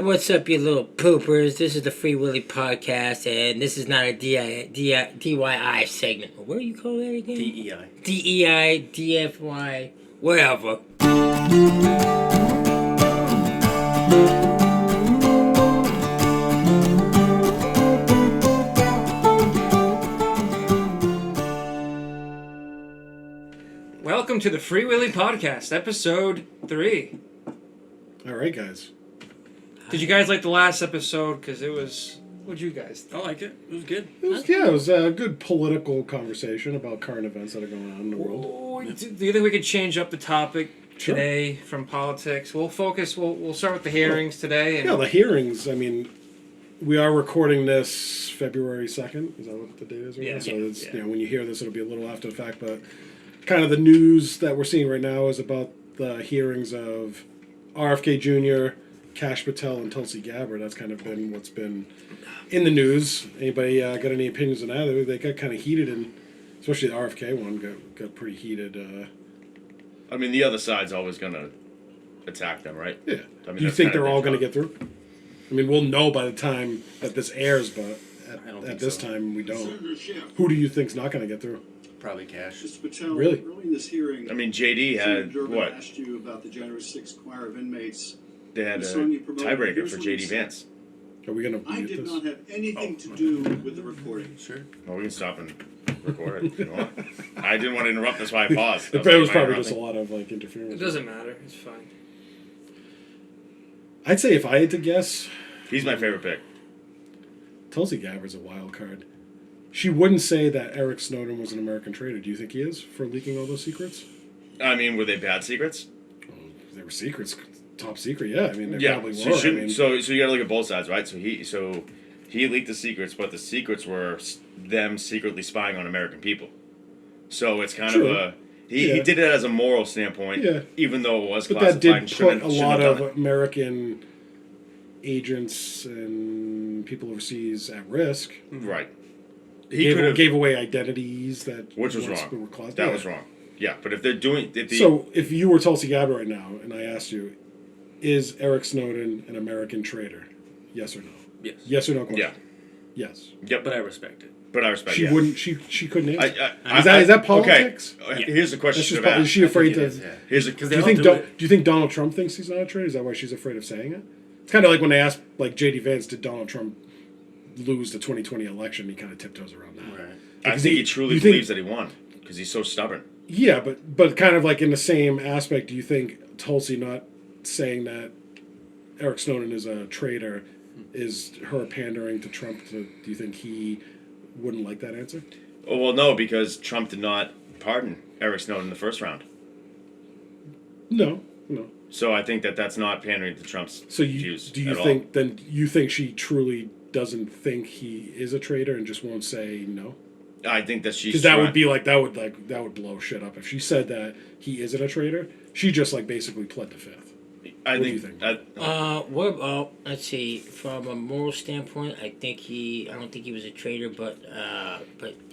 What's up, you little poopers? This is the Free Willy podcast, and this is not a DIY segment. What do you call that again? DEI. DEI, DFY, whatever. Welcome to the Free Willy podcast, episode 3. All right, guys. Did you guys like the last episode? Because it was... What'd you guys I like it. It was good. It was a good political conversation about current events that are going on in the world. Do you think we could change up the topic Sure. today from politics? We'll focus... We'll start with the hearings today. And Yeah, the hearings, I mean, we are recording this February 2nd. Is that what the date is right Yeah. now? So Yeah. it's, when you hear this, it'll be a little after the fact. But kind of the news that we're seeing right now is about the hearings of RFK Jr., Kash Patel, and Tulsi Gabbard. That's kind of been what's been in the news. Anybody got any opinions on that? They got kind of heated, and especially the RFK one got pretty heated. I mean, the other side's always going to attack them, right? Yeah. I mean, Do you that's think kind of they're all going to their get through? I mean, we'll know by the time that this airs, but I don't at think this so. time we don't. Who do you think's not going to get through? Probably Cash. Mr. Patel, Really? early in this hearing, I mean, JD Senator had, Durbin what? asked you about the January 6th choir of inmates. They had The a song you promoted. tiebreaker Here's for what he JD said. Vance. Are we going to I mute did this? not have anything to do with the recording. Sure. Well, we can stop and record it if you want. I didn't want to interrupt, that's why I paused. It That was my probably just a interrupting. lot of interference. it doesn't matter. It's fine. I'd say if I had to guess, He's my favorite pick. Tulsi Gabbard's a wild card. She wouldn't say that Eric Snowden was an American traitor. Do you think he is for leaking all those secrets? I mean, were they bad secrets? Well, they were secrets, top secret. Yeah, I mean they Yeah. probably So, were. you shouldn't- I mean, so you got to look at both sides, right? So he leaked the secrets, but the secrets were them secretly spying on American people. So it's kind True. of a... He Yeah. did it as a moral standpoint, Yeah. even though it was but classified that did and put shouldn't a lot have of done it. American agents and people overseas at risk. Right. He could have... Gave away identities that Which was once wrong. were classified. That Yeah. was wrong. Yeah, but if they're doing... So if you were Tulsi Gabbard right now, and I asked you, is Eric Snowden an American traitor? Yes or no? Yes. Yes or no question? Yeah. Yes. Yep. But I respect it. But I respect She yeah. wouldn't. She couldn't answer. Is Is that politics? Okay. Here's the question. That's you just. should have Is she asked. afraid think it to? is, yeah. Here's a, Because Do they you all think? do it. Do you think Donald Trump thinks he's not a traitor? Is that why she's afraid of saying it? It's kind of like when they asked, like JD Vance, did Donald Trump lose the 2020 election? He kind of tiptoes around that. Right. I Because think he truly you think- believes that he won because he's so stubborn. Yeah, but kind of like in the same aspect, do you think Tulsi not saying that Eric Snowden is a traitor is her pandering to Trump? Do you think he wouldn't like that answer? Oh, well, no, because Trump did not pardon Eric Snowden in the first round. No. So I think that that's not pandering to Trump's So views do you at think then you think she truly doesn't think he is a traitor and just won't say no? all. I think that she's Because that would trying- be that would blow shit up if she said that he isn't a traitor. She just basically pled the fifth. I what do think. you think? What about, let's see, from a moral standpoint, I don't think he was a traitor, but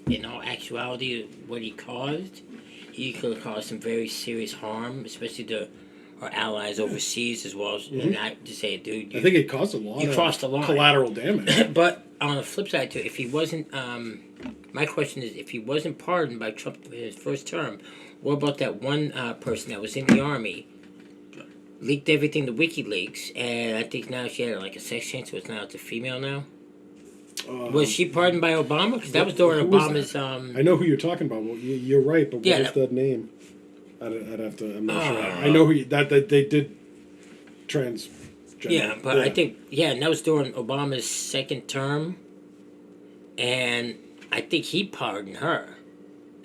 in all actuality, what he caused, he could have caused some very serious harm, especially to our allies overseas as well. And I just say, dude, I think it caused a lot you of crossed the line. collateral damage. But on the flip side too, if he wasn't, my question is, if he wasn't pardoned by Trump in his first term, what about that one person that was in the army, leaked everything to WikiLeaks, and I think now she had like a sex change, so it's a female now. Was she pardoned by Obama? Because that was during who was Obama's. I know who you're talking about. Well, you're right, but what Yeah, is the name? I'd have to. I'm not sure. don't I know who that they did transgender. Yeah, but I think and that was during Obama's second term, and I think he pardoned her.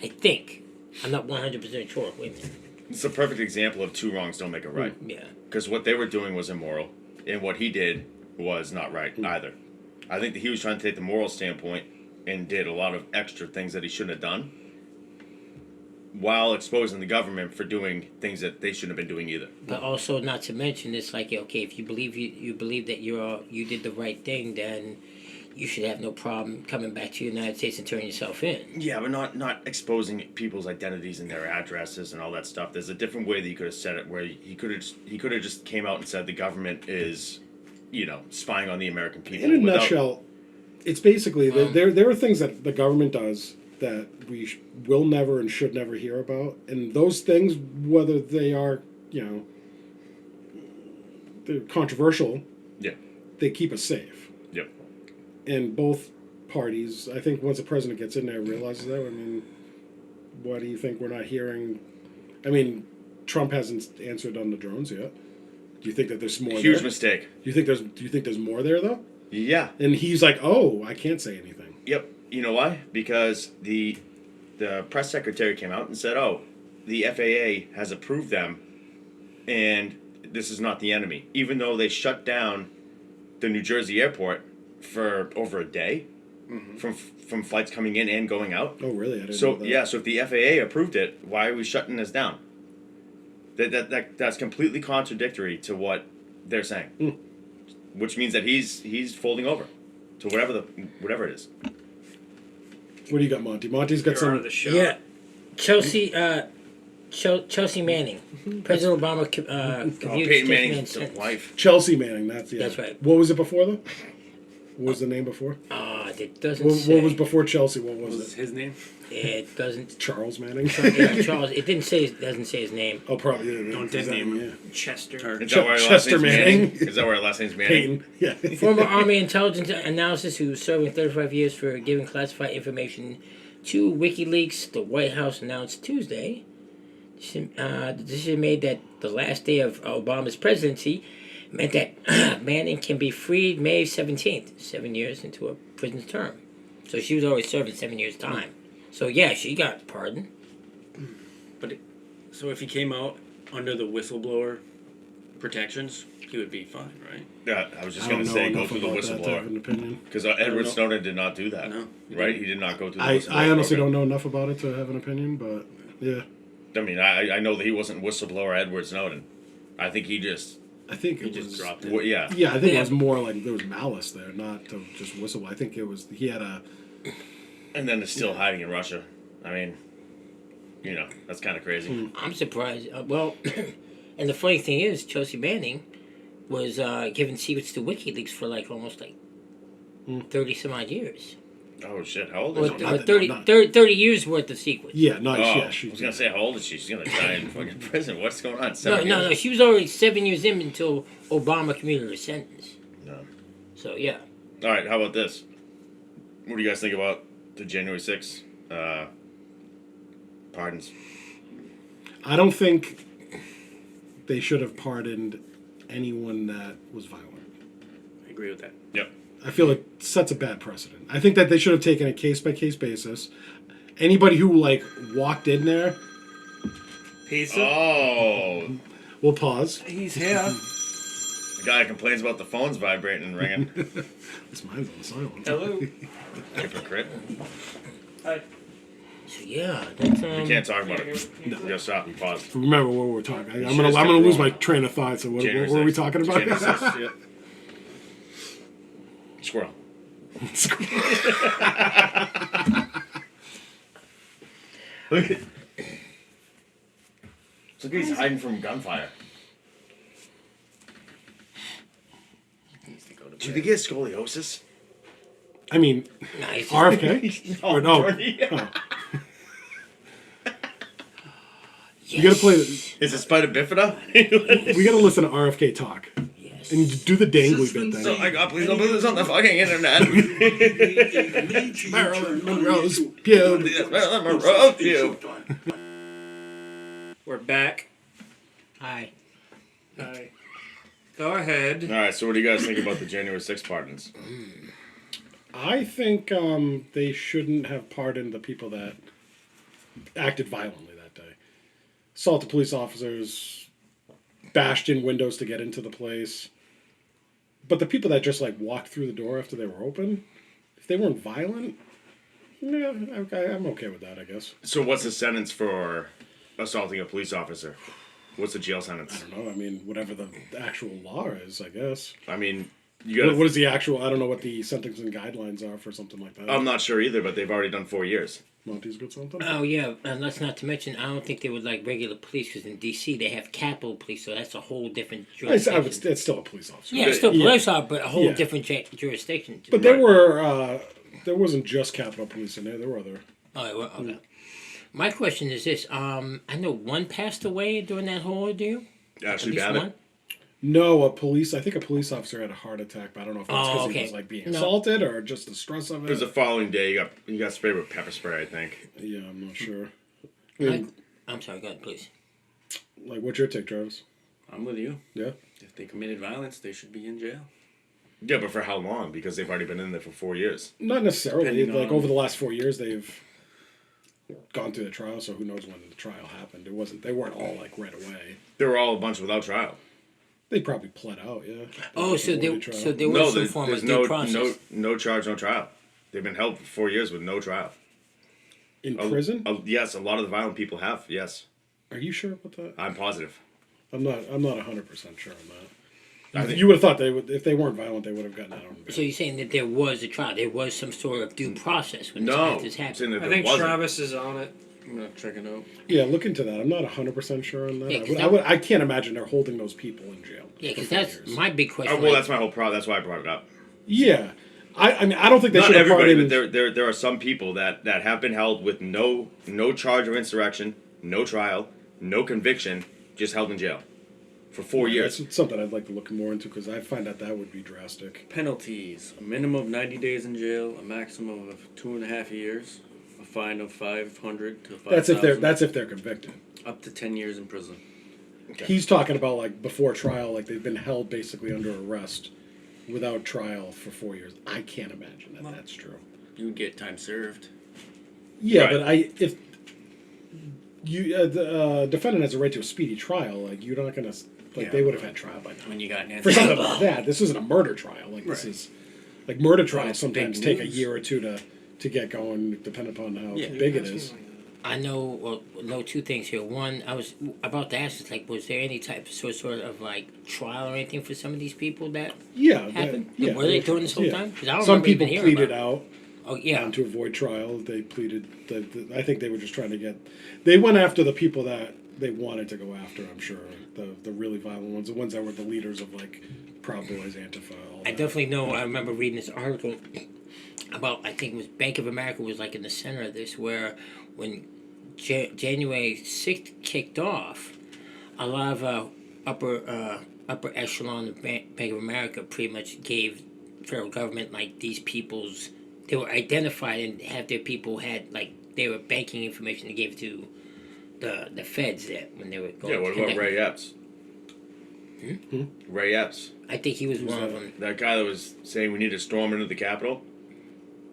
I think. I'm not 100% sure. Wait a minute. It's a perfect example of two wrongs don't make a right. Yeah. Because what they were doing was immoral, and what he did was not right either. I think that he was trying to take the moral standpoint and did a lot of extra things that he shouldn't have done, while exposing the government for doing things that they shouldn't have been doing either. But also, not to mention, it's like, okay, if you believe that you did the right thing, then you should have no problem coming back to the United States and turning yourself in. Yeah, but not exposing people's identities and their addresses and all that stuff. There's a different way that you could have said it, where he could have just came out and said the government is, spying on the American people. In a without- nutshell, it's basically there are things that the government does that we will never and should never hear about, and those things, whether they are they're controversial, Yeah. they keep us safe. Yep. And both parties, I think, once the president gets in there, realizes that. I mean, why do you think we're not hearing? I mean, Trump hasn't answered on the drones yet. Do you think that there's more? Huge there? mistake. Do you think there's more there though? Yeah. And he's like, oh, I can't say anything. Yep. You know why? Because the press secretary came out and said, "Oh, the FAA has approved them, and this is not the enemy." Even though they shut down the New Jersey airport for over a day, from flights coming in and going out. Oh, really? I didn't So know that. yeah, so if the FAA approved it, why are we shutting this down? That's completely contradictory to what they're saying, which means that he's folding over to whatever it is. What do you got, Monty? Monty's got You're some. out of the show. Yeah, Chelsea Manning, President Obama reviewed Peyton Stephen Manning's Manning's sentence. wife. Chelsea Manning. That's right. What was it before though? What was the name before? It doesn't What, say. what was before Chelsea? What was What's it? his name? It doesn't. Charles Manning. Yeah, Charles. It didn't say. It doesn't say his name. Oh, probably. Yeah, Don't is dead that- name yeah. him. Chester. Is that why her last Chester name's Manning. Is that why her last name's Manning? Peyton. Yeah. Former Army intelligence analyst who was serving 35 years for giving classified information to WikiLeaks, the White House announced Tuesday the decision made that the last day of Obama's presidency meant that Manning can be freed May 17th, 7 years into a prison term. So she was already serving 7 years' time. So yeah, she got pardoned. So if he came out under the whistleblower protections, he would be fine, right? Yeah, I was just I going don't to know say go enough through the about that to have whistleblower an opinion. because Edward know. Snowden did not do that. No, he right? didn't. He did not go through the I whistleblower honestly program. don't know enough about it to have an opinion, but yeah, I mean, I know that he wasn't whistleblower Edward Snowden. I think he just I think He it just was. dropped it. yeah. Yeah, I think Yeah. it was more like there was malice there, not to just whistle. I think it was he had a. And then it's still hiding in Russia. I mean, that's kind of crazy. I'm surprised. Well, and the funny thing is, Chelsea Manning was given secrets to WikiLeaks for almost 30 some odd years. Oh shit! How old Or, is not she? or that- 30, not- 30 years worth of secrets. Yeah, no, Oh, yeah, I she. was gonna say how old is she? She's gonna die in fucking prison. What's going on? No, 7 no, years? no. She was already 7 years in until Obama commuted her sentence. No. So yeah. All right. How about this? What do you guys think about the January 6th pardons? I don't think they should have pardoned anyone that was violent. I agree with that. Yep. I feel it sets a bad precedent. I think that they should have taken a case by case basis. Anybody who walked in there, Pizza. Oh, we'll pause. He's here. the guy complains about the phones vibrating and ringing. This mine's on silent. Hello. Hypocrite. Hi. So yeah, that's You can't talk about it. You gotta stop and pause. Remember what we're talking. I'm should've gonna got lose wrong. my train of thought. So what January were we 6th. talking about? January 6th, yeah. Squirrel. Look at. Look, he's hiding from gunfire. Do you think he has scoliosis? I mean, nice. RFK or no? Jordy. Oh. You gotta play. Is it spider bifida? We gotta listen to RFK talk Yes. and do the dangly bit Oh thing. my god, please don't put this on the fucking internet. Marilyn Monroe's pube. Yes, Marilyn Monroe, you. We're back. Hi. Hi. Go ahead. Alright, so what do you guys think about the January 6th pardons? I think they shouldn't have pardoned the people that acted violently that day. Assaulted police officers, bashed in windows to get into the place. But the people that just walked through the door after they were open, if they weren't violent, yeah, I'm okay with that, I guess. So what's the sentence for assaulting a police officer? What's the jail I sentence? don't know. I mean, whatever the actual law is, I guess. I mean, You got. What is the actual? I don't know what the sentencing guidelines are for something like that. I'm not sure either, but they've already done 4 years. Monty's got something. Oh yeah, and let's not to mention, I don't think they would like regular police because in DC they have Capitol Police, so that's a whole different I jurisdiction. would, it's still a police officer. Yeah, it's still Yeah. police officer, but a whole Yeah. different jurisdiction. But there were there wasn't just Capitol Police in there. There were other. Oh, well, okay. My question is this: I know one passed away during that whole ordeal. At Ashley least Babbitt. one. No, I think a police officer had a heart attack, but I don't know if that's because okay. he was like being No. assaulted or just the stress of It was it. the following day. You got sprayed with pepper spray, I think. Yeah, I'm not sure. I'm sorry. Go ahead, please. Like, what's your take, Travis? I'm with you. Yeah. If they committed violence, they should be in jail. Yeah, but for how long? Because they've already been in there for 4 years. Not necessarily. Depending Like on- over the last 4 years, they've gone through the trial, so who knows when the trial happened? They weren't all like right away. They were all a bunch without trial. They probably pled out, yeah. Oh, so there No, was some there's, form there's of due no, process. no charge, no trial. They've been held for 4 years with no trial. In prison? Yes, a lot of the violent people have. Yes, Are you sure about that? I'm positive. I'm not 100% sure on that. I think- You would have thought they would, if they weren't violent, they would have gotten out on bail. So you're saying that there was a trial, there was some sort of due process when No, this I'm saying happened. that I there think wasn't. Travis is on it. I'm not checking out. Yeah, look into that. I'm not 100% sure on that. Yeah, 'cause I can't imagine they're holding those people in jail. Yeah, for because 4 that's years. my big question. Well, like, that's my whole problem. That's why I brought it up. Yeah. I mean, I don't think they Not should have everybody, pardoned. but there are some people that have been held with no charge of insurrection, no trial, no conviction, just held in jail for 4 years. That's something I'd like to look more into because I find that would be drastic. Penalties: a minimum of 90 days in jail, a maximum of 2.5 years, a fine of 500 to 5,000. That's if they're convicted. up to 10 years in prison. Okay. He's talking about like before trial, like they've been held basically under arrest without trial for 4 years. I can't imagine that that's true. You would get time served. Yeah, Right. but if you the defendant has a right to a speedy trial, like you're not gonna like Yeah. they would have had trial by now. When you got Nancy. For something like that, this isn't a murder trial. Like this Right. is like murder Well, trials it's sometimes big take a news. year or two to get going, depending upon how Yeah. big it is. I know two things here. One, I was about to ask, is like, was there any type of sort of like trial or anything for some of these people that Yeah, happened? yeah. Were they doing this whole yeah. time? 'Cause I don't Some remember even people hearing pleaded about it. out. Oh yeah, To avoid trial, they pleaded. I think they were just trying to get. They went after the people that they wanted to go after. I'm sure the really violent ones, the ones that were the leaders of like Proud Boys, Antifa. All I that. definitely know. I remember reading this article about, I think it was Bank of America was like in the center of this, where when January 6th kicked off, a lot of upper echelon of Bank of America pretty much gave federal government like these people's. They were identified and have their people had like they were banking information. They gave it to the feds that when they were going. Yeah, what to about connect. Ray Epps? Ray Epps, I think he was one of them. that guy that was saying we need to storm into the Capitol,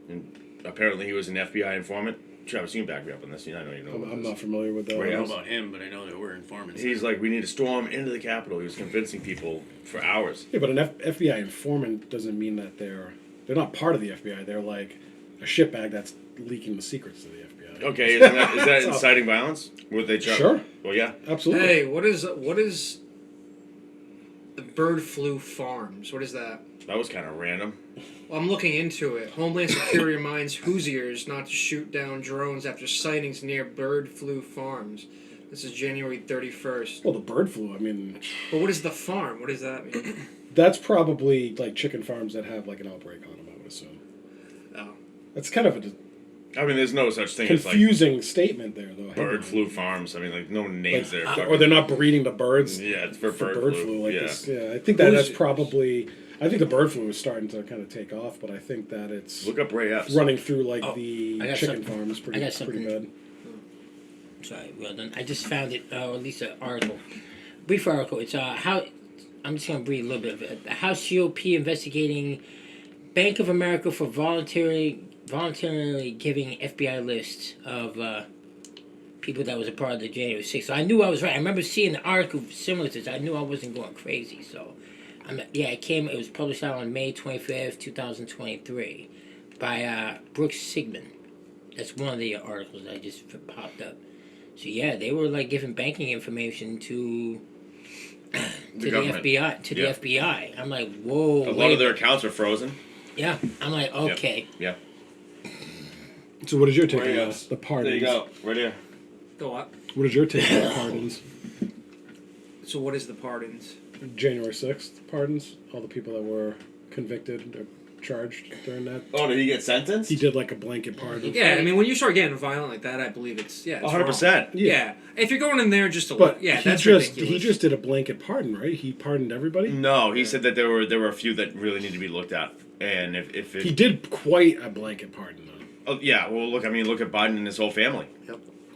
and apparently he was an FBI informant. Travis, you can back me up on this. I know you know. about I'm this. not familiar with that. I Right. don't know Else? about him, but I know there were informants. He's like, we need to storm into the Capitol. He was convincing people for hours. Yeah, but an FBI informant doesn't mean that they're not part of the FBI. They're like a shitbag that's leaking the secrets to the FBI. Okay, is that So- inciting violence? Would they try? Sure. Well, yeah. Absolutely. Hey, what is the bird flu farms? What is that? That was kind of random. Well, I'm looking into it. Homeland Security reminds Hoosiers not to shoot down drones after sightings near bird flu farms. This is January 31st. Well, the bird flu. I mean, But what is the farm? What does that mean? that's probably like chicken farms that have like an outbreak on them. I would assume. Oh. That's kind of a I mean, there's no such thing as like confusing statement there, though. bird flu farms. I mean, like no names there. Or they're not breeding the birds. Yeah, it's for For bird, flu. like yeah. this. Yeah, I think that's Who's- probably. I think the bird flu is starting to kind of take off, but I think that it's Look up Ray Epps. running through like Oh, the I got chicken something. farms pretty I got pretty something. bad. Sorry, well done. I just found it, or at least an article, brief article. It's how I'm just gonna read a little bit of it. House GOP investigating Bank of America for voluntarily giving FBI lists of people that was a part of the January 6th. So I knew I was right. I remember seeing the article similar to this. I knew I wasn't going crazy. So, it was published out on May 25th, 2023 by Brooks Sigmund. That's one of the articles that just popped up. So yeah, they were like giving banking information to to the government. FBI. To the Yeah. FBI. I'm like, whoa. A lot wait of their minute. accounts are frozen. Yeah. I'm like, okay. Yeah. So what is your take Where on you the pardons? There you go. Right here. The what? What is your take on the pardons? So what is the pardons? January 6th pardons, all the people that were convicted or charged during that. Oh, did he get sentenced? He did like a blanket pardon. Yeah, I mean, when you start getting violent like that, I believe it's 100%. Yeah, if you're going in there just to But yeah, he that's just ridiculous. he just did a blanket pardon, right? He pardoned everybody. No, he said that there were a few that really need to be looked at, and if it, He did quite a blanket pardon, though. oh yeah, well look at Biden and his whole family.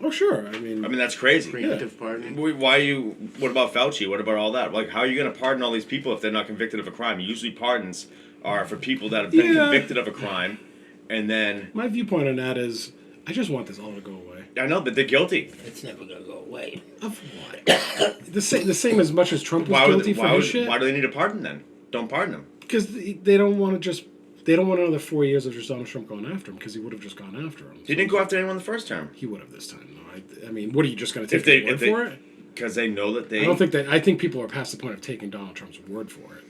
Oh sure, I mean, That's crazy. Preemptive pardon. Why you? What about Fauci? What about all that? Like, how are you going to pardon all these people if they're not convicted of a crime? Usually, pardons are for people that have been Yeah. convicted of a crime, and then my viewpoint on that is, I just want this all to go away. I know, but they're guilty. It's never gonna go away. Of what? the same as much as Trump was Why guilty for his shit. why do they need a pardon then? Don't pardon them. Because they don't want to just. They don't want another 4 years of just Donald Trump going after him, because he would have just gone after him. He didn't go after anyone the first term He would have this time, though. I mean, what are you just going to If take they- their word if they- for it? because they know that they. I don't think that. I think people are past the point of taking Donald Trump's word for it.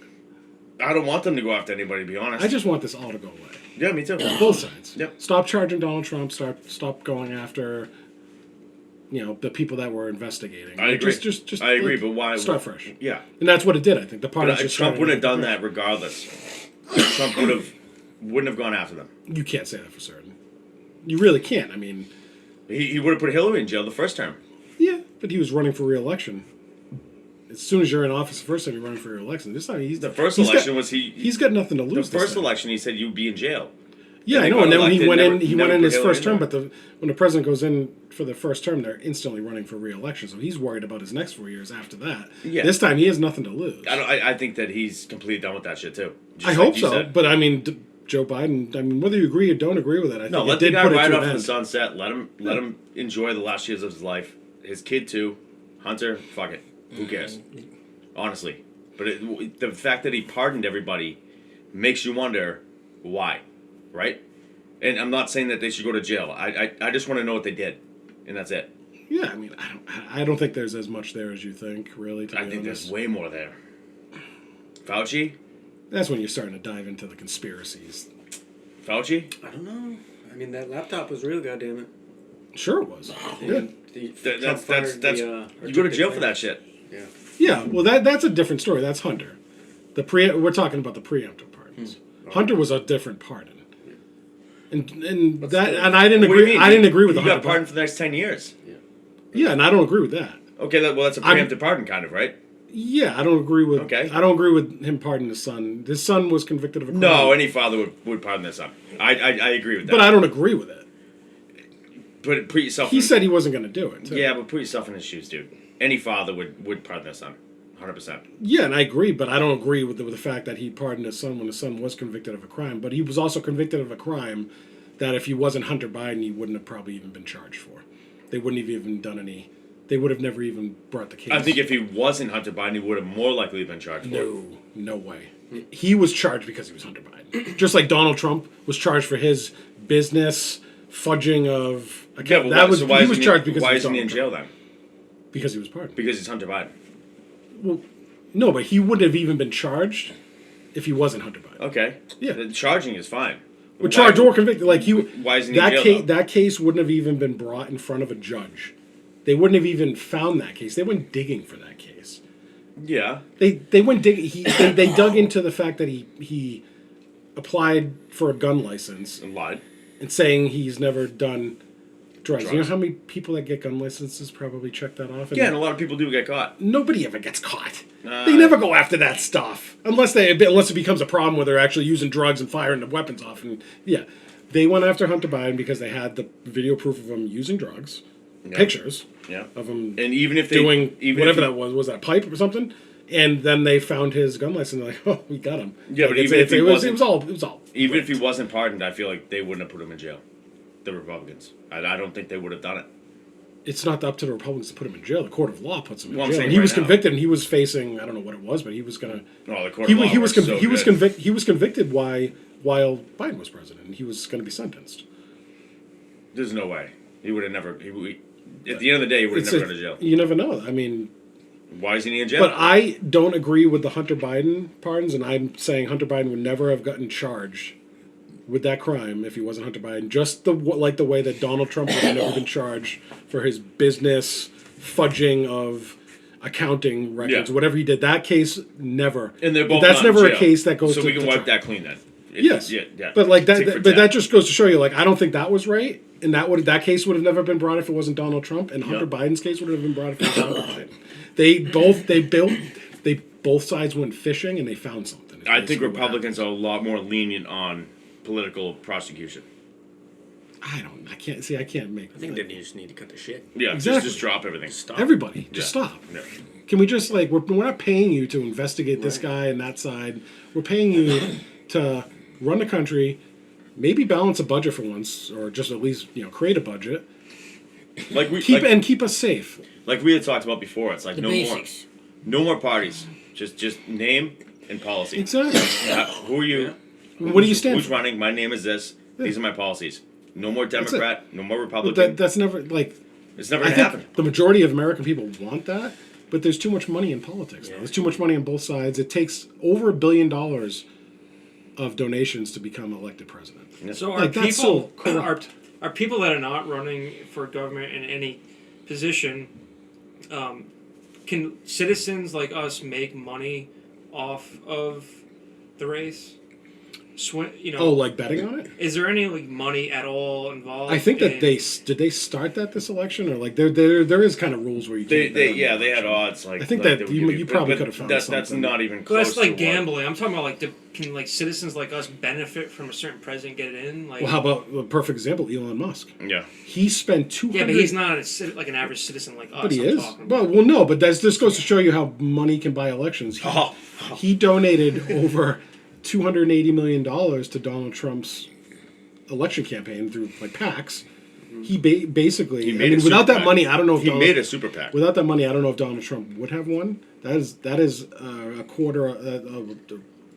I don't want them to go after anybody. To be honest. I just want this all to go away. Yeah, me too. Both sides. Yep. Stop charging Donald Trump. Stop going after, the people that were investigating. I agree. Just I agree, like, but why? start fresh? Yeah, And that's what it did. I think the party but just Trump started would have with done the that regardless. Trump wouldn't have gone after them. You can't say that for certain. You really can't. I mean, He would have put Hillary in jail the first term. yeah, but he was running for re-election. As soon as you're in office, the first time you're running for re-election. This time The first election was he. He's got nothing to The lose. this first time. election, he said you'd be in jail. Yeah, I he know. got And then when he elected, went never- in, he never went in put his Hillary first in term. there. But when the president goes in for the first term, they're instantly running for re-election. So he's worried about his next 4 years after that. Yeah. This time he has nothing to lose. I think that he's completely done with that shit too. Just I like hope you so. said. But I mean, Joe Biden. I mean, whether you agree or don't agree with it, I think No, it let the did guy put it ride to off an in the end. sunset. Let him enjoy the last years of his life. His kid too. Hunter, fuck it. Who cares? Honestly, but the fact that he pardoned everybody makes you wonder why, right? And I'm not saying that they should go to jail. I just want to know what they did, and that's it. Yeah, I mean, I don't think there's as much there as you think. Really, to I be think honest. there's way more there. Fauci, That's when you're starting to dive into the conspiracies. Fauci. I don't know. I mean, that laptop was real, goddammit. Sure, it was. Yeah. That's you go to jail for that shit. Yeah. Yeah, well, that's a different story. That's Hunter. We're talking about the preemptive pardons. Hunter was a different pardon, and I didn't What do you agree. mean? I didn't agree with You the got Hunter pardoned for the next 10 years. Yeah, and I don't agree with that. Okay, well that's a preemptive pardon, kind of, right? Yeah, I don't agree with. Okay. I don't agree with him pardoning his son. His son was convicted of a crime. No, any father would pardon their son. I agree with that. but I don't agree with it. But put yourself. He in, said he wasn't going to do it. Too. Yeah, but put yourself in his shoes, dude. Any father would pardon their son, 100%. Yeah, and I agree, but I don't agree with the fact that he pardoned his son when his son was convicted of a crime. But he was also convicted of a crime that if he wasn't Hunter Biden, he wouldn't have probably even been charged for. They wouldn't have even done any. They would have never even brought the case. I think if he wasn't Hunter Biden, he would have more likely been charged for it. No way. He was charged because he was Hunter Biden. Just like Donald Trump was charged for his business fudging of. Yeah, but that was so why he was isn't charged because why he was isn't he in Donald jail Trump. then? Because he was pardoned. Because he's Hunter Biden. Well, no, but he wouldn't have even been charged if he wasn't Hunter Biden. Okay. Yeah. The charging is fine. With charged or convicted, like Why isn't he that in jail? case, though? that case wouldn't have even been brought in front of a judge. They wouldn't have even found that case. They went digging for that case. Yeah. They went digging. They dug into the fact that he applied for a gun license And lied. and saying he's never done drugs. You know Drugs. how many people that get gun licenses probably check that off? And Yeah, and a lot of people do get caught. nobody ever gets caught. They never go after that stuff unless it becomes a problem where they're actually using drugs and firing the weapons off. And yeah, they went after Hunter Biden because they had the video proof of him using drugs, pictures Yeah. of him And even if they doing even whatever if that was that a pipe or something? And then they found his gun license. They're like, oh, we got him. Yeah, but Like, even if he it was wasn't- all even if he wasn't pardoned, I feel like they wouldn't have put him in jail. The Republicans. I don't think they would have done it. it's not up to the Republicans to put him in jail. The court of law puts him in Well, I'm jail. saying And he right was now. convicted, and he was facing I don't know what it was, but he was gonna. No, the court He, of law he was works so he was good. he was convicted while Biden was president. And he was going to be sentenced. There's no way. He would have never. At the end of the day, he would have It's never gone to jail. You never know. I mean, Why isn't he in jail? But I don't agree with the Hunter Biden pardons, and I'm saying Hunter Biden would never have gotten charged with that crime if he wasn't Hunter Biden. Just like the way that Donald Trump would have never been charged for his business fudging of accounting records, Yeah. whatever he did. That case never. And they're both That's not in never a jail. case that goes so to we can to wipe trial. that clean then. Yes, Yeah. but like Tick that, for but tat. that just goes to show you, like, I don't think that was right, and that case would have never been brought if it wasn't Donald Trump, and Hunter Biden's case would have been brought if it was Hunter Biden. They both sides went fishing and they found something. I think Republicans are a lot more lenient on political prosecution. I can't make. I think they just need to cut the shit. Yeah, Exactly. just drop everything. Stop. Everybody, just Yeah. stop. Yeah. Can we just, like, we're not paying you to investigate this guy and that side. We're paying you to run the country, maybe balance a budget for once, or just at least Like create a budget, we keep us safe. like we had talked about before. It's like The no basics. more, no more parties. Just name and policy. Exactly. Who are you? What do you stand Who's for? running? My name is this. These are my policies. No more Democrat. No more But Republican. that's never, like, It's never I gonna think happen. the majority of American people want that, but there's too much money in politics now. There's too much money on both sides. It takes over $1 billion of donations to become elected president. So are Like, that's so people corrupt. are people that are not running for government in any position? Can citizens like us make money off of the race? Oh, like betting on it? Is there any like money at all involved? I think that in- did they start that this election, or like there is kind of rules where you can't. bet on the They had election. odds. Like I think like that they would you give probably but could have found that's something. not even Well, close. that's like to what- gambling. I'm talking about like can like citizens like us benefit from a certain president get in? Like, Well, how about a perfect example? Elon Musk. Yeah. He spent 200. yeah, but he's not like an average citizen like us. But he I'm is. talking about. Well, no, but this goes to show you how money can buy elections. He donated over $280 million to Donald Trump's election campaign through like PACs. He basically, He made a without super that PAC. money, I don't know if He Donald, made a super PAC. without that money, I don't know if Donald Trump would have won. That is a quarter.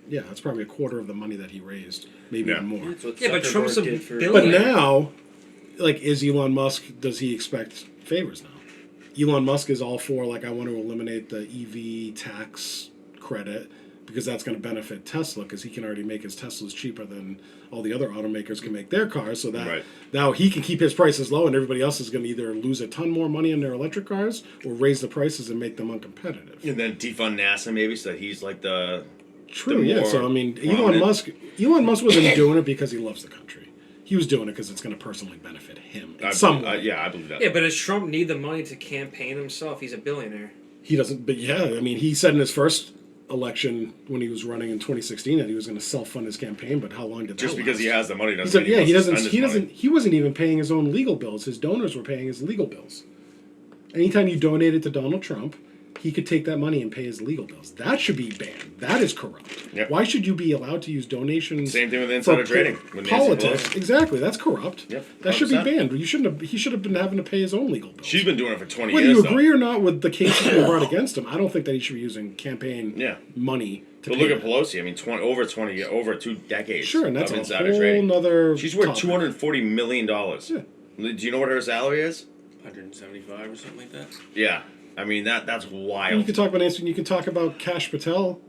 Yeah, that's probably a quarter of the money that he raised, maybe Yeah. even more. That's what Yeah, but Zuckerberg Trump's a did for billionaire. But now, like, is Elon Musk, does he expect favors now? Elon Musk is all for, like, I want to eliminate the EV tax credit because that's going to benefit Tesla because he can already make his Teslas cheaper than all the other automakers can make their cars. So that Right. now he can keep his prices low and everybody else is going to either lose a ton more money on their electric cars or raise the prices and make them uncompetitive. And then defund NASA maybe so that he's like the True, the yeah. more So I mean, prominent- Elon Musk wasn't doing it because he loves the country. He was doing it because it's going to personally benefit him in some way. yeah, I believe that. Yeah, but does Trump need the money to campaign himself? He's a billionaire. He doesn't, but yeah, I mean, he said in his first election when he was running in 2016 that he was going to self-fund his campaign. But how long did Just that because last? he has the money He doesn't said, mean yeah, he wants to doesn't. spend He his doesn't. money. He wasn't even paying his own legal bills. His donors were paying his legal bills. Anytime you donated to Donald Trump, he could take that money and pay his legal bills. That should be banned. That is corrupt. Yep. Why should you be allowed to use donations? Same thing with for insider trading. With Nancy politics, Pelosi. exactly. That's corrupt. Yep, That should be 100%. banned. You shouldn't have. He should have been having to pay his own legal bills. She's been doing it for 20 Whether years. you though. agree or not with the cases being brought against him, I don't think that he should be using campaign Yeah. money to But pay look at that. Pelosi. I mean, over 2 decades. Sure, and that's of a insider whole trading. nother. She's worth topic. $240 million. Yeah. Do you know what her salary is? 175 or something like that. Yeah. I mean, that's You wild. can talk about Nancy. You can talk about Kash Patel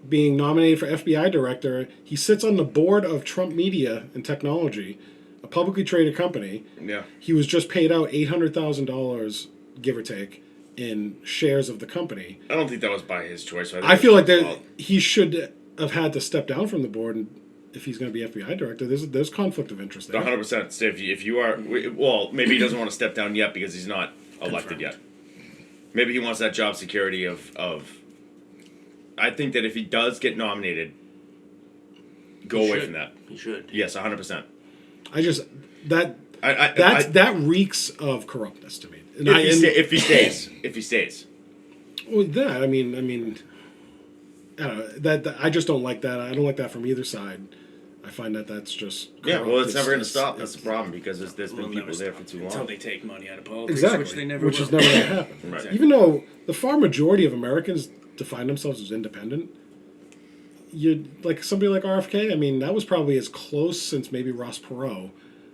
being nominated for FBI director. He sits on the board of Trump Media and Technology, a publicly traded company. Yeah. He was just paid out $800,000, give or take, in shares of the company. I don't think that was by his choice. I feel like that. he should have had to step down from the board, and if he's going to be FBI director, there's conflict of interest there. 100%. So if you are, well, maybe he doesn't want to step down yet because he's not elected yet. Maybe he wants that job security of. I think that if he does get nominated, go He away should. from that. He should. Yes, 100%. I just that I that reeks of corruptness to me. And if he stays. Well, that I mean, I don't know, that I just don't like that. I don't like that from either side. I find that that's just Yeah, corrupt. well, it's never going to It's- stop. That's the problem because there's We'll been never people there stop for too until long. they take money out of politics, exactly, which they never which will. is never going to happen. Right. Even though the far majority of Americans define themselves as independent, you like somebody like RFK. I mean, that was probably as close since maybe Ross Perot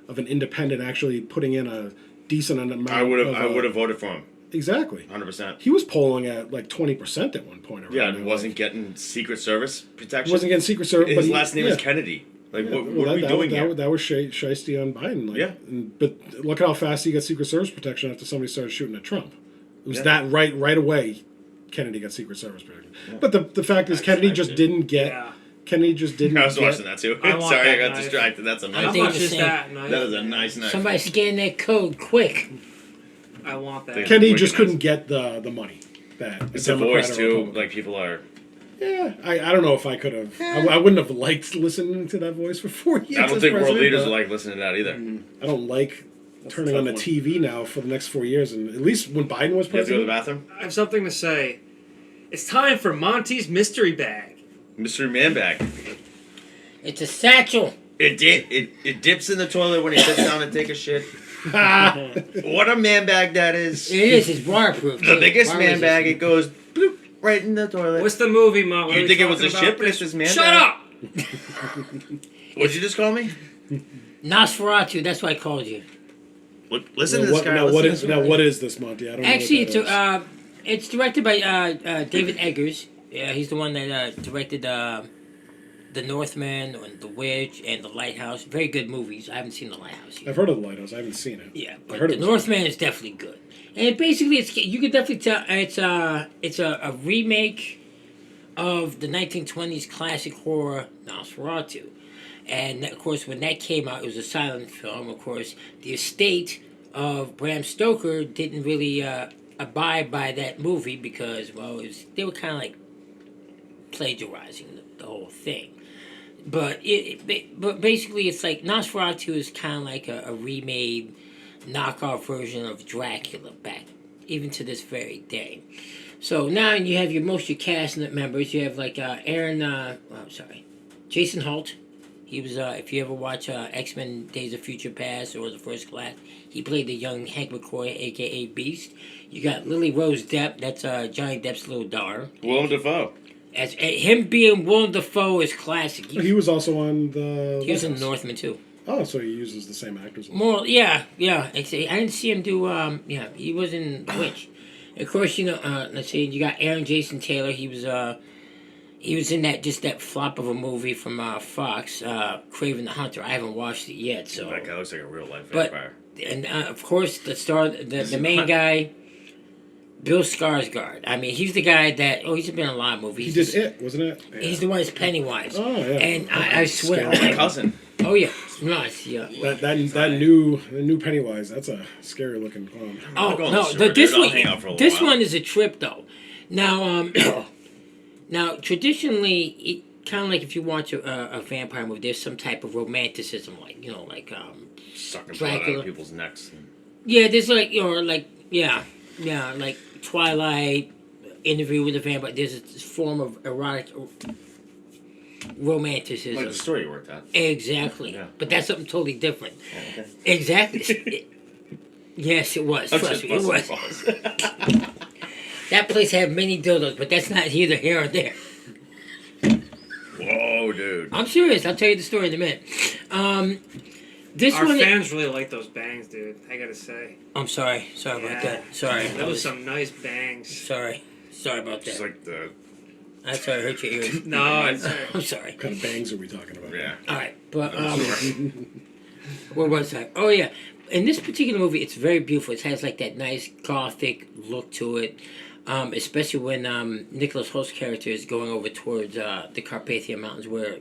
of an independent actually putting in a decent amount. I would of, have voted for him. Exactly. 100%. He was polling at like 20% at one point. Yeah, and wasn't getting Secret Service protection. Wasn't getting Secret Service. His but last name is Kennedy. Like, Yeah, what are we doing here? That was shiesty on Biden. Like, Yeah. But look how fast he got Secret Service protection after somebody started shooting at Trump. It was Yeah. that right away. Kennedy got Secret Service protection. But the fact is, Kennedy just didn't get. Yeah. Kennedy just didn't. I was get, watching that too. I want Sorry, I that got knife. distracted. That's a I How nice think much the is same. that knife? That is a nice knife. Somebody scan that code quick. I want that. Thank Kennedy Wicked just nice. couldn't get the money. That It's a the Democrat voice or too. Republican. Like people are. Yeah, I don't know if I could have. I wouldn't have liked listening to that voice for 4 years. I don't as think world president, leaders but like listening to that either. I don't like turning a on the tough TV now for the next 4 years. And at least when Biden was You have to go to the president, bathroom. I have something to say. It's time for Monty's mystery bag. Mystery man bag. It's a satchel. It dips in the toilet when he sits down to take a shit. What a man bag that is. It is. It's waterproof. The too. biggest Water man bag. resistant. It goes bloop, right in the toilet. What's the movie, Mom? What are You we think it was a talking ship, about? but it's his man Shut bag? up! What'd you just call me? Nosferatu. That's why I called you. Look, listen now, to this what, guy. now, listen what to is this now guy. what is this, Monty? I don't Actually, know. What that is. it's directed by David Eggers. Yeah, he's the one that directed The Northman and The Witch and The Lighthouse. Very good movies. I haven't seen The Lighthouse yet. I've heard of the Lighthouse. I haven't seen it. Yeah, I but heard The it was Northman is definitely good. And basically, you could definitely tell it's a remake of the 1920s classic horror Nosferatu. And of course, when that came out, it was a silent film. Of course, the estate of Bram Stoker didn't really abide by that movie because, well, they were kind of like plagiarizing the whole thing. But but basically, it's like Nosferatu is kind of like a remade knockoff version of Dracula back, even to this very day. So now you have most of your cast members. You have like Jason Holt. He was, if you ever watch X-Men Days of Future Past or The First Class, he played the young Hank McCoy, a.k.a. Beast. You got Lily Rose Depp, that's Johnny Depp's little daughter. Willem Dafoe. As him being Willem Dafoe is classic. He was also on the. He was in Lighthouse. Northman too. Oh, so he uses the same actors. More, yeah. I didn't see him do. He was in The Witch. Of course, let's see. You got Aaron Jason Taylor. He was in that flop of a movie from Fox, Craven the Hunter. I haven't watched it yet, so. That guy looks like a real life But vampire. and of course the main guy, Bill Skarsgård. I mean, he's the guy that he's been in a lot of movies. He did it, wasn't it? He's the one that's Pennywise. Oh yeah. And I swear. My cousin. Oh yeah, nice. Yeah. That new Pennywise. That's a scary looking clown. Oh going no, to the sewer, this dude. I'll one. hang out for a little This while. one is a trip though. Now, now traditionally, it kind of like if you watch a vampire movie, there's some type of romanticism, like Sucking blood out Dracula. of people's necks. yeah, there's like like Twilight, Interview with a Vampire. There's a form of erotic romanticism. Like the story you worked at. Exactly. Yeah. But that's something totally different. Oh, okay. Exactly. Yes, it was. I'm Trust just me, it was. busting balls. That place had many dildos, but that's not either here or there. Whoa, dude. I'm serious. I'll tell you the story in a minute. This Our one. fans really like those bangs, dude. I gotta say. I'm sorry. Sorry about Yeah. that. Sorry. That was some nice bangs. Sorry. Sorry about Just that. like the. I'm sorry. I hurt your ears. No, it's I'm sorry. What kind of bangs are we talking about? Yeah. All right, but Sure. where was I? Oh yeah, in this particular movie, it's very beautiful. It has like that nice gothic look to it, especially when Nicholas Holt's character is going over towards the Carpathian Mountains, where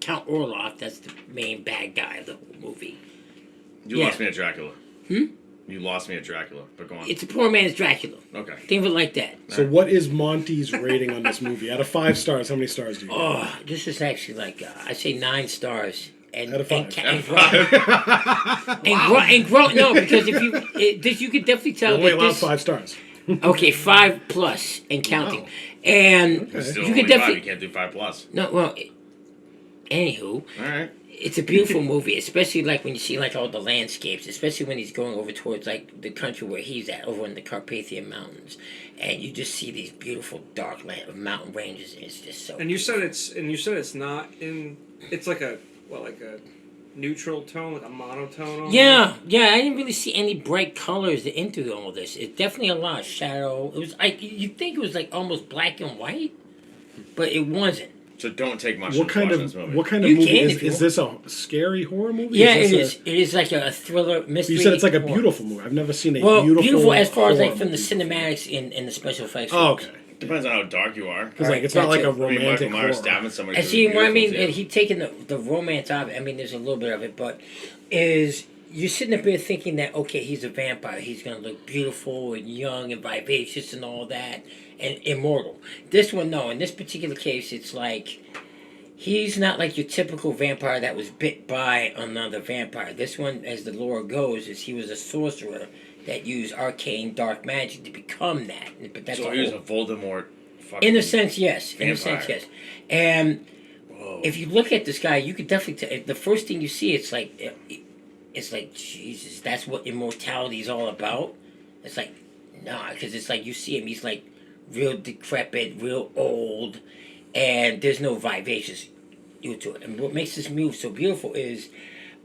Count Orloff, that's the main bad guy of the whole movie. You Yeah. lost me at Dracula. You lost me at Dracula, but go on. It's a poor man's Dracula. Okay. Think of it like that. So what is Monty's rating on this movie? Out of 5 stars, how many stars do you give? Oh, this is actually like I say 9 stars. And, Out of and, 5. and, and grow. No, because if you could definitely You're tell only that allowed this. 5 stars. Okay, 5 plus and counting, Wow. and It's still you only could 5. definitely You can't do 5 plus. no. Well, anywho, All right. it's a beautiful movie, especially like when you see like all the landscapes, especially when he's going over towards like the country where he's at, over in the Carpathian Mountains, and you just see these beautiful dark mountain ranges, and it's just so. And you said it's not in. It's like a neutral tone, like a monotone. On Yeah, yeah. I didn't really see any bright colors into all this. It's definitely a lot of shadow. It was like you'd think it was like almost black and white, but it wasn't. So don't take much What kind watching of this movie. what kind of You movie can is if you this? A scary horror movie? Yeah, is it this is. It is like a thriller mystery. You said it's like a horror. beautiful movie. I've never seen a Well, beautiful as far as horror like from the movie. cinematics and the special effects. Oh, okay. Depends on how dark you are. Because All like right, it's not that's like a it. I mean, Michael romantic Myers horror. stabbing somebody. And through see the what I mean? beautiful, And he taking the romance of it. I mean, there's a little bit of it, but is you're sitting up there thinking that okay, he's a vampire. He's gonna look beautiful and young and vivacious and all that and immortal. This one, no. In this particular case, it's like he's not like your typical vampire that was bit by another vampire. This one, as the lore goes, is he was a sorcerer that used arcane dark magic to become that. But that's So a he was a whole- Voldemort. Fucking in a sense, yes. In a sense, vampire. yes. And Whoa. if you look at this guy, you could definitely tell. The first thing you see, it's like Jesus. That's what immortality is all about. It's like nah, because it's like you see him. He's like real decrepit, real old, and there's no vivacious you to it. And what makes this move so beautiful is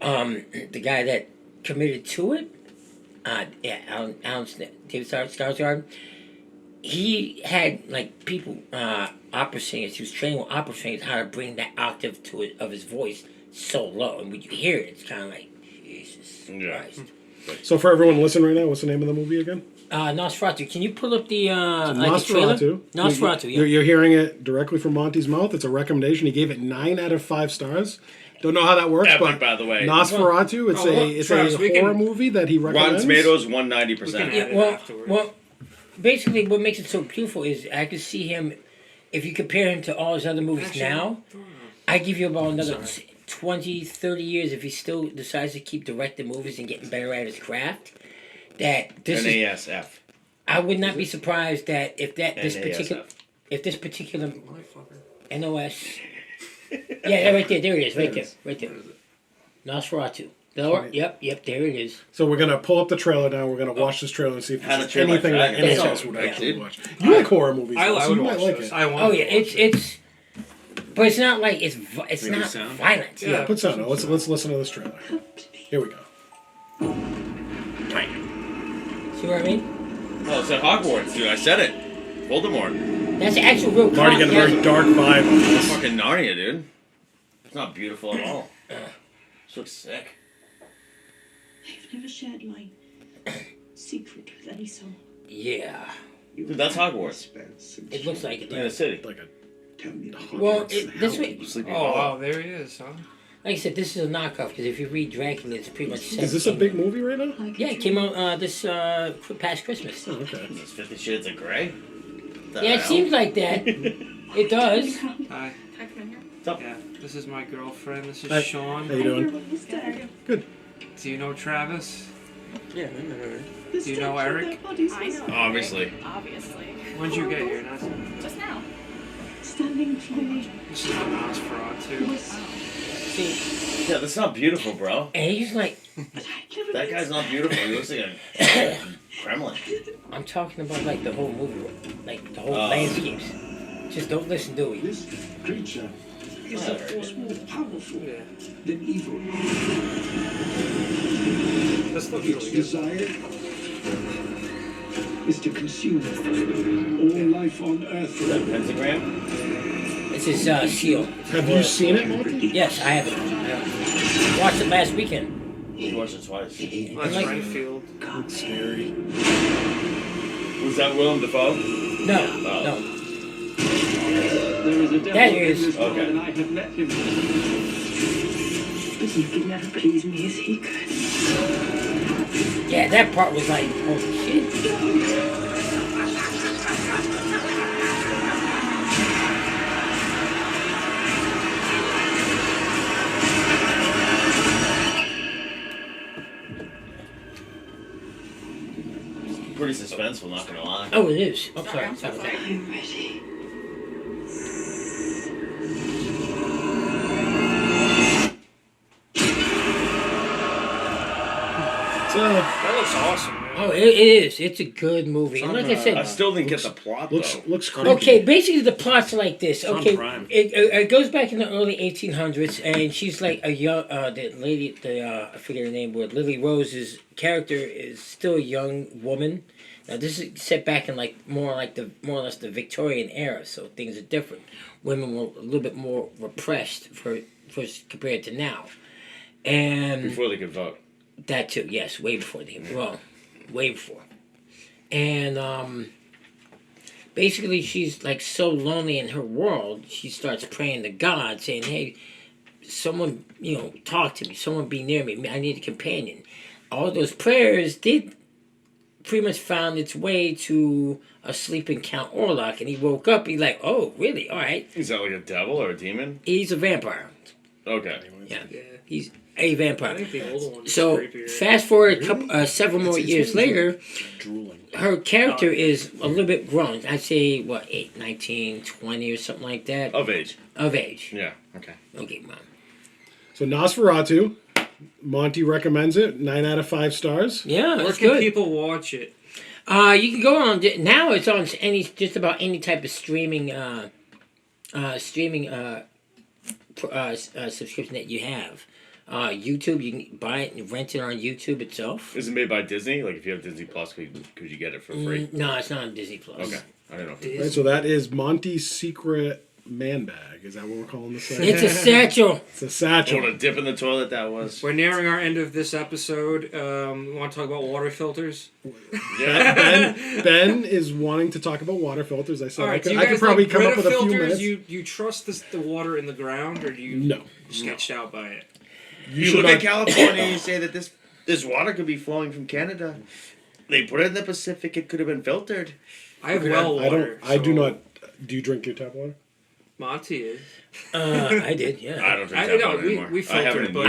the guy that committed to it. Alan David Skarsgård. He had like people, opera singers. He was training with opera singers how to bring that octave to it of his voice so low, and when you hear it, it's kind of like Jesus Yeah. Christ. So for everyone listening right now, what's the name of the movie again? Nosferatu. Can you pull up the like the trailer? Nosferatu. Nosferatu. Yeah. You're hearing it directly from Monty's mouth. It's a recommendation. He gave it 9 out of 5 stars. Don't know how that works, Epic, but by the way. Nosferatu. It's Oh, look, it's Travis, a we horror can- movie that he Rotten recommends. Tomatoes, We 190%. can- Yeah, add it well, afterwards. well, basically, what makes it so beautiful is I could see him. If you compare him to all his other movies Actually, now, I give you about another 20, 30 years if he still decides to keep directing movies and getting better at his craft. That this is, NASF. I would not be surprised that if this particular, NASF. if this particular NOS, yeah, right there, it is, right there, right there, Nosferatu. Yep, there it is. So we're gonna pull up the trailer now. We're gonna watch this trailer and see if How to there's Train Your anything that Dragon. any of That's us would all, actually yeah. watch. You like horror movies, I though, so would you might watch like this. it. I want. Oh to yeah, watch it's, but it's not like it's Make not a sound? violent. Yeah. Put sound on. Let's listen to this trailer. Here we go. See what I mean? Oh, it's at Hogwarts, dude. I said it. Voldemort. That's the actual real. I'm already getting a very dark vibe on this. Fucking Narnia, dude. It's not beautiful at all. This looks sick. I've never shared my secret with any soul. Yeah, Dude, that's Hogwarts. it looks like it. In the city. Like a Well, this way, Sleepy Oh Hollow. wow, there he is, huh? like I said, this is a knockoff because if you read Dracula, it's pretty much. Is this a big movie right now? Yeah, it came out this past Christmas. Oh, okay. Is this 50 Shades of Grey? The Yeah, it hell? seems like that. It does. Hi. What's up? Yeah, this is my girlfriend. This is Hi. Sean. How you doing? Everyone's dead. Good. Do you know Travis? Yeah, I met her. The Do you know statue of Eric? their bodies I was know. Obviously. Obviously. When'd you get here? Just now. standing for me. This is the Nosferatu. Was, See, Yeah, that's not beautiful, bro. and he's like, but I'd never That been guy's so not beautiful. He looks like a Kremlin. I'm talking about like the whole movie, like the whole Oh. landscapes. Just don't listen to it. This creature is a force more powerful Yeah. than evil. This looks Its really good. desire is to consume all life on Earth. Is that pentagram? This is Seal. Have you seen it, Monty? Yes, I have it. I watched it last weekend. He watched it twice. That's like- Renfield. It's scary. Was that Willem Dafoe? No, Oh. no. There is a devil That in is- this world, Okay. and I have met him. But you could never please me as he could. Yeah, that part was like, holy shit. Pretty suspenseful, not gonna lie. Oh, it is. Oh, sorry. Sorry. I'm ready. So That looks awesome, man. Oh, it is. It's a good movie. And like I I said, still didn't get the plot though. Looks creepy. okay, basically the plot's like this. on Okay, Prime. it goes back in the early 1800s, and she's like a young, the lady, I forget her name, but Lily Rose's character is still a young woman. Now this is set back in like more or less the Victorian era, so things are different. Women were a little bit more repressed for compared to now, and Before they could vote. that too, yes, way before way before. And basically she's like so lonely in her world, she starts praying to God, saying, hey, someone, talk to me, someone be near me, I need a companion. All those prayers did pretty much found its way to a sleeping Count Orlok, and he woke up, he's like, oh, really? All right. Is that like a devil or a demon? He's a vampire. Okay. Yeah. Yeah. He's a I vampire. think the old one. So fast forward several more years later, Drooling. her character is a little bit grown. I'd say, 8, 19, 20 or something like that. Of age. Of age. Yeah. Okay. Okay, Mom. So Nosferatu, Monty recommends it. 9 out of 5 stars. Yeah, Where that's can good. people watch it? You can go on, now it's on just about any type of streaming subscription that you have. YouTube, you can buy it and rent it on YouTube itself. Is it made by Disney? Like if you have Disney Plus, could you get it for free? No, it's not on Disney Plus. Okay. I don't know. If Right, so that is Monty's secret man bag. Is that what we're calling this thing? It's a satchel. It's a What satchel. a dip in the toilet that was. We're nearing our end of this episode. We want to talk about water filters. Yeah. Ben is wanting to talk about water filters. I said All right, do you I could guys probably like come up Brita with a few filters? minutes. You trust the water in the ground, or do you No. sketched out by it? You should look not- at California and you say that this water could be flowing from Canada. They put it in the Pacific. It could have been filtered. I have well I water. don't. I do so not. Do you drink your tap water? Monty is. I did, yeah. I don't drink I that know water anymore. we I haven't filter, in but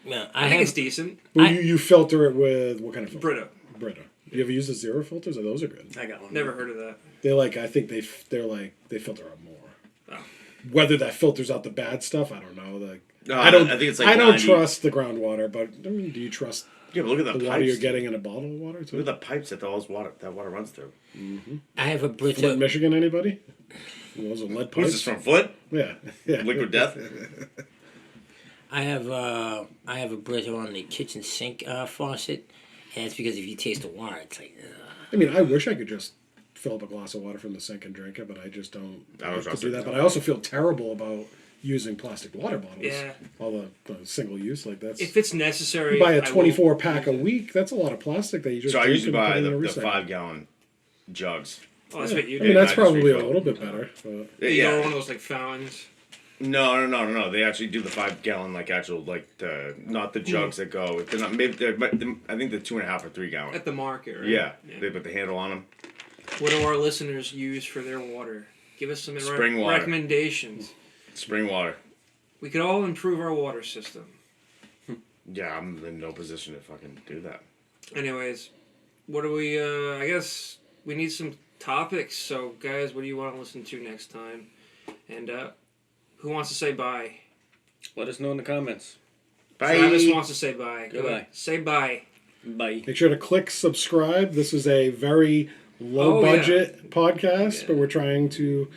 years. I think it's decent. Well, you filter it with what kind of filter? Brita. Brita. You ever use the zero filters? Those are good. I got one. Never heard of that. They I think they filter out more. Oh. Whether that filters out the bad stuff, I don't know. No, I don't. I think it's like I don't 90. trust the groundwater, but I mean, do you trust Yeah, but look at the the pipes. water you're getting in a bottle of water? Too? Look at the pipes that that water runs through. I have a Flint, Brita. Michigan, anybody? Those are lead Who's pipes. this from? Flint? Yeah, yeah. Liquid Death? I have a Brita on the kitchen sink faucet, and it's because if you taste the water, it's like. I mean, I wish I could just fill up a glass of water from the sink and drink it, but I just don't I don't have to trust do it. that. But I also feel terrible about using plastic water bottles. Yeah. All the single use, like that's. If it's necessary, You buy a I will 24 pack a use it. week. That's a lot of plastic that you just. So I drink usually and put buy in the your recycle. 5-gallon jugs. Oh, that's what you I do. mean, that's I just probably a refill. little bit better. But You go Yeah. one of those like fountains. No. They actually do the 5-gallon, not the jugs that go. They're not. Maybe I think the 2.5 or 3 gallon. At the market, right? Yeah, they put the handle on them. What do our listeners use for their water? Give us some Spring water. recommendations. Spring water. We could all improve our water system. Yeah, I'm in no position to fucking do that. Anyways, what do we, I guess we need some topics. So, guys, what do you want to listen to next time? And who wants to say bye? Let us know in the comments. Bye. Travis wants to say bye. Go Goodbye. ahead. Say bye. Bye. make sure to click subscribe. This is a very low budget podcast, but we're trying to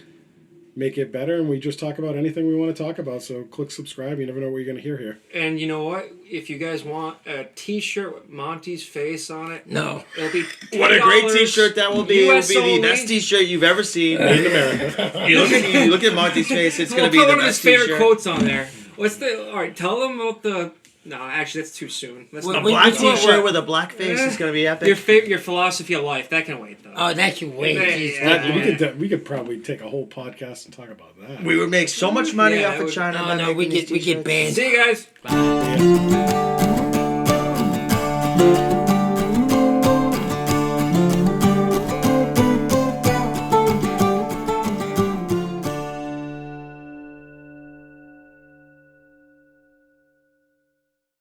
make it better, and we just talk about anything we want to talk about. So click subscribe. You never know what you're going to hear here. And you know what? If you guys want a T-shirt with Monty's face on it, No. it'll be What a great $10 T-shirt that will be! US It will be only. the best T-shirt you've ever seen. In America. you look at Monty's face. It's We'll gonna be put the one of his best favorite T-shirt. quotes on there. What's the? All right, tell them about the. No, actually, that's too soon. That's Wait, not wait, Black wait, T-shirt with a black face is gonna be epic. your philosophy of life. That can wait though. Oh, that can wait. Yeah, Jesus. yeah. We could probably take a whole podcast and talk about that. We would make so much money Yeah, off that of would- China. No, by no, we making these get T-shirts. banned. See you guys. Bye.